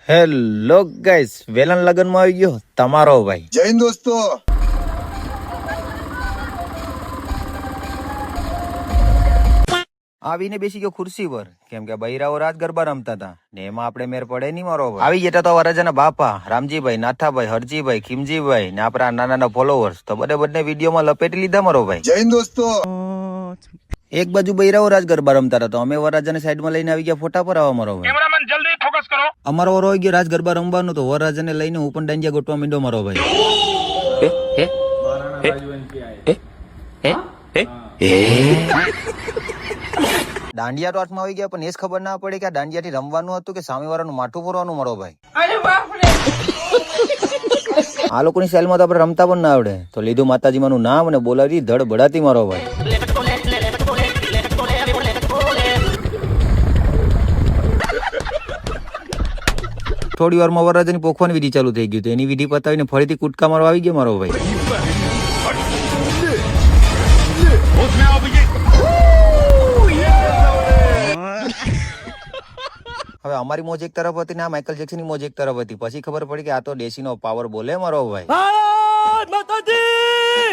Hello guys, વેલન લગનમાં આવી ગયો તમારો ભાઈ. જય હિન્દ દોસ્તો. આવીને બેસી ગયો ખુરશી પર, કેમ કે બૈરાઓ રાત ગરબા રમતા હતા ને એમાં આપણે મેર પડે નહીં મારો ભાઈ. આવી જતા તો વરરાજાના બાપા રામજીભાઈ, નાથાભાઈ, હરજીભાઈ, ખીમજીભાઈ ને આપણા નાના ફોલોવર્સ તો બધે વિડીયોમાં લપેટી લીધા મારો ભાઈ. જય હિન્દ દોસ્તો. એક બાજુ બૈરાઓ રાજ ગરબા રમતા હતા તો અમે વરરાજાને સાઈડમાં લઈને આવી ગયા ફોટા પર આવવા મારો ભાઈ. કેમેરામેન જલ્દી ફોકસ કરો. અમારો વારો આવી ગયો રાજ ગરબા રમવાનું તો વરરાજાને લઈને હું પણ ડાંડિયા ગોટવા માંડ્યો મારો ભાઈ. દાંડિયા તો હાથમાં આવી ગયા પણ એ જ ખબર ના પડી કે આ દાંડિયા થી રમવાનું હતું કે સામેવાળાનું માથું ફોરવાનું મારો ભાઈ. આ લોકોની સ્ટાઇલમાં તો આપણે રમતા પણ ના આવડે તો લીધું માતાજીમાંનું નામ અને બોલાવી ધડ બડાતી મારો ભાઈ. થોડી વારમાં વરરાજાની પોખવાની વિધિ ચાલુ થઈ ગઈ તો એની વિધિ પતાવીને ફરીથી કુટકા મારવા આવી ગયો મારો ભાઈ. હવે અમારી મોજ એક તરફ હતી ને આ માઇકલ જેક્સન ની મોજ એક તરફ હતી. પછી ખબર પડી કે આ તો દેશીનો પાવર બોલે મારો ભાઈ. માતાજી